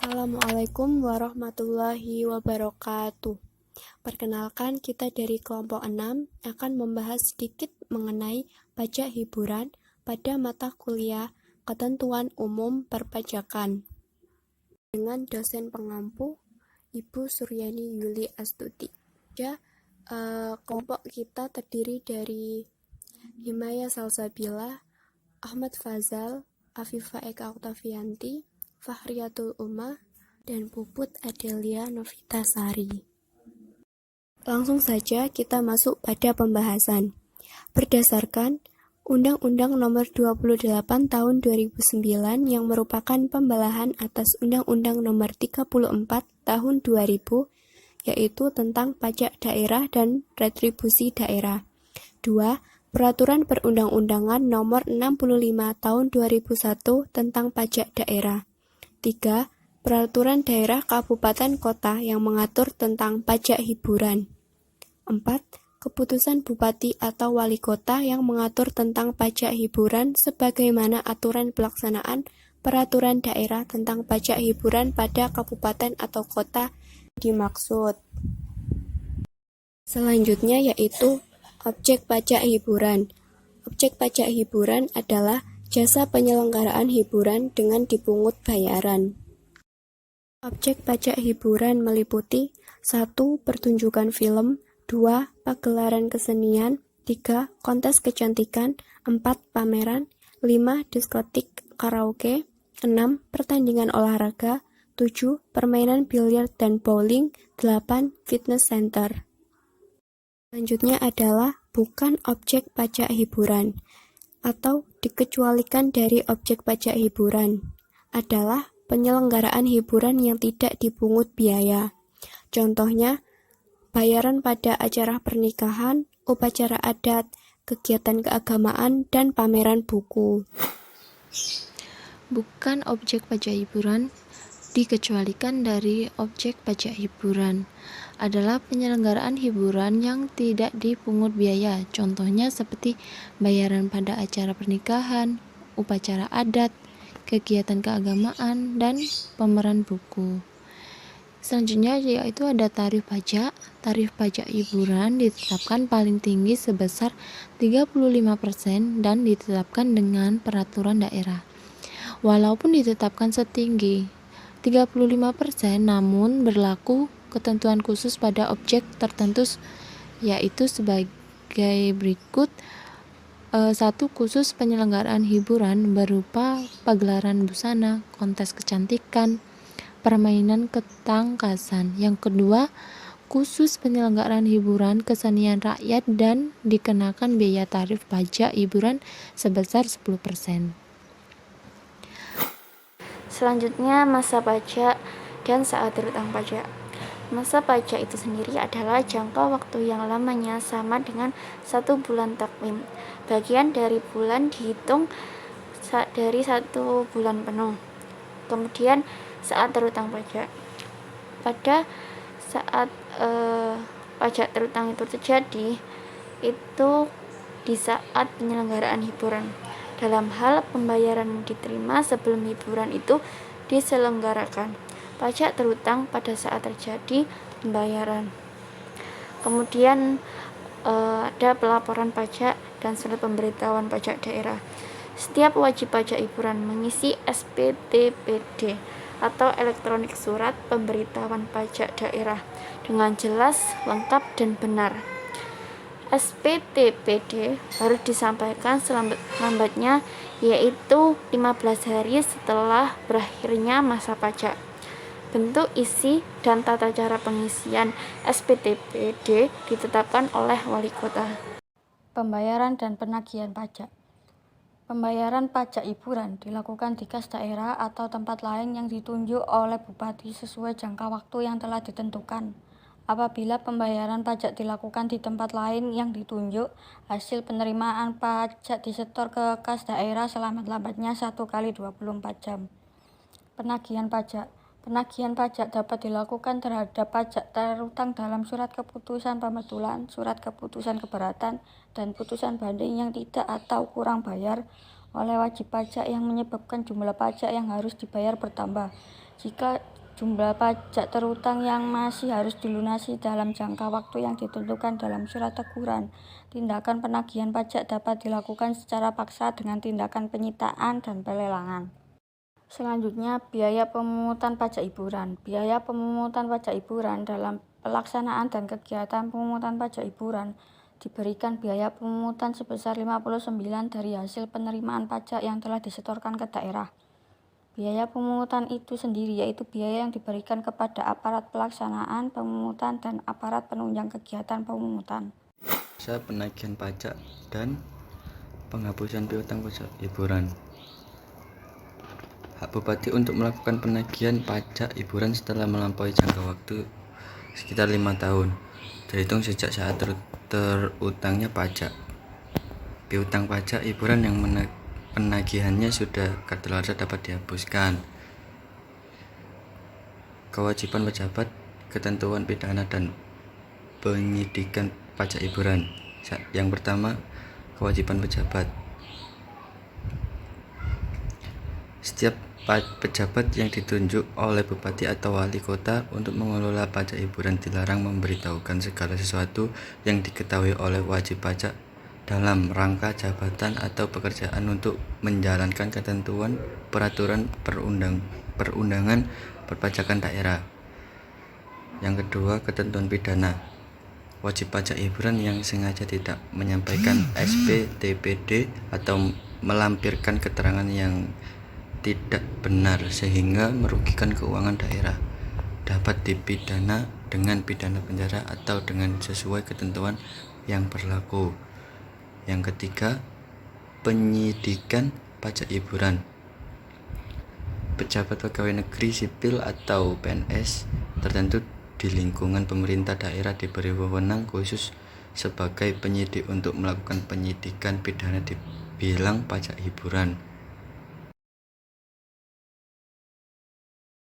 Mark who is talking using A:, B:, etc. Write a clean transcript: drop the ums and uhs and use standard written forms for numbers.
A: Assalamualaikum warahmatullahi wabarakatuh. Perkenalkan, kita dari kelompok 6 akan membahas sedikit mengenai pajak hiburan pada mata kuliah Ketentuan Umum Perpajakan dengan dosen pengampu Ibu Suryani Yuli Astuti. Kelompok kita terdiri dari Himaya Salsabila, Ahmad Fazal, Afifah Eka Oktavianti, Fahriyatul Umah, dan Puput Adelia Novitasari. Langsung saja kita masuk pada pembahasan. Berdasarkan Undang-Undang Nomor 28 Tahun 2009 yang merupakan pembelahan atas Undang-Undang Nomor 34 Tahun 2000, yaitu tentang pajak daerah dan retribusi daerah. 2. Peraturan Perundang-Undangan Nomor 65 Tahun 2001 tentang pajak daerah. 3. Peraturan daerah kabupaten kota yang mengatur tentang pajak hiburan. 4. Keputusan bupati atau wali kota yang mengatur tentang pajak hiburan sebagaimana aturan pelaksanaan peraturan daerah tentang pajak hiburan pada kabupaten atau kota dimaksud. Selanjutnya yaitu objek pajak hiburan. Objek pajak hiburan adalah jasa penyelenggaraan hiburan dengan dipungut bayaran. Objek pajak hiburan meliputi 1. Pertunjukan film, 2. Pagelaran kesenian, 3. Kontes kecantikan, 4. Pameran, 5. Diskotik karaoke, 6. Pertandingan olahraga, 7. Permainan biliar dan bowling, 8. Fitness center. Selanjutnya adalah bukan objek pajak hiburan atau dikecualikan dari objek pajak hiburan adalah penyelenggaraan hiburan yang tidak dipungut biaya. Contohnya, bayaran pada acara pernikahan, upacara adat, kegiatan keagamaan, dan pameran buku.
B: Bukan objek pajak hiburan dikecualikan dari objek pajak hiburan adalah penyelenggaraan hiburan yang tidak dipungut biaya. Contohnya seperti bayaran pada acara pernikahan, upacara adat, kegiatan keagamaan, dan pameran buku. Selanjutnya yaitu ada tarif pajak. Tarif pajak hiburan ditetapkan paling tinggi sebesar 35% dan ditetapkan dengan peraturan daerah. Walaupun ditetapkan setinggi 35%, namun berlaku ketentuan khusus pada objek tertentu, yaitu sebagai berikut. 1. Khusus penyelenggaraan hiburan berupa pagelaran busana, kontes kecantikan, permainan ketangkasan. Yang kedua, khusus penyelenggaraan hiburan kesenian rakyat dan dikenakan biaya tarif pajak hiburan sebesar 10%.
C: Selanjutnya, masa pajak dan saat terutang pajak. Masa pajak itu sendiri adalah jangka waktu yang lamanya sama dengan 1 bulan takwim. Bagian dari bulan dihitung dari 1 bulan penuh. Kemudian saat terutang pajak. Pada saat pajak terutang itu terjadi, itu di saat penyelenggaraan hiburan. Dalam hal pembayaran yang diterima sebelum hiburan itu diselenggarakan. Pajak terutang pada saat terjadi pembayaran. Kemudian ada pelaporan pajak dan surat pemberitahuan pajak daerah. Setiap wajib pajak hiburan mengisi SPTPD atau elektronik surat pemberitahuan pajak daerah dengan jelas, lengkap, dan benar. SPTPD harus disampaikan selambat-lambatnya, yaitu 15 hari setelah berakhirnya masa pajak. Bentuk, isi, dan tata cara pengisian SPTPD ditetapkan oleh wali kota.
D: Pembayaran dan penagihan pajak. Pembayaran pajak hiburan dilakukan di kas daerah atau tempat lain yang ditunjuk oleh bupati sesuai jangka waktu yang telah ditentukan. Apabila pembayaran pajak dilakukan di tempat lain yang ditunjuk, hasil penerimaan pajak disetor ke kas daerah selambat-lambatnya 1 kali 24 jam. Penagihan pajak. Penagihan pajak dapat dilakukan terhadap pajak terutang dalam surat keputusan pembetulan, surat keputusan keberatan, dan putusan banding yang tidak atau kurang bayar oleh wajib pajak yang menyebabkan jumlah pajak yang harus dibayar bertambah. Jika jumlah pajak terutang yang masih harus dilunasi dalam jangka waktu yang ditentukan dalam surat teguran, tindakan penagihan pajak dapat dilakukan secara paksa dengan tindakan penyitaan dan pelelangan. Selanjutnya, biaya pemungutan pajak hiburan. Biaya pemungutan pajak hiburan dalam pelaksanaan dan kegiatan pemungutan pajak hiburan diberikan biaya pemungutan sebesar 59% dari hasil penerimaan pajak yang telah disetorkan ke daerah. Biaya pemungutan itu sendiri yaitu biaya yang diberikan kepada aparat pelaksanaan pemungutan dan aparat penunjang kegiatan pemungutan.
E: Penagihan pajak dan penghapusan piutang pajak hiburan. Hak Bupati untuk melakukan penagihan pajak hiburan setelah melampaui jangka waktu sekitar 5 tahun, terhitung sejak saat terutangnya pajak. Piutang pajak hiburan yang penagihannya sudah kadaluarsa dapat dihapuskan. Kewajiban pejabat, ketentuan pidana dan penyidikan pajak hiburan. Yang pertama, kewajiban pejabat. Setiap pejabat yang ditunjuk oleh bupati atau wali kota untuk mengelola pajak hiburan dilarang memberitahukan segala sesuatu yang diketahui oleh wajib pajak dalam rangka jabatan atau pekerjaan untuk menjalankan ketentuan peraturan perundangan perpajakan daerah. Yang kedua, ketentuan pidana. Wajib pajak hiburan yang sengaja tidak menyampaikan SP, TPD atau melampirkan keterangan yang tidak benar sehingga merugikan keuangan daerah dapat dipidana dengan pidana penjara atau dengan sesuai ketentuan yang berlaku. Yang ketiga, penyidikan pajak hiburan. Pejabat pegawai negeri sipil atau PNS tertentu di lingkungan pemerintah daerah diberi wewenang khusus sebagai penyidik untuk melakukan penyidikan pidana di bidang pajak hiburan.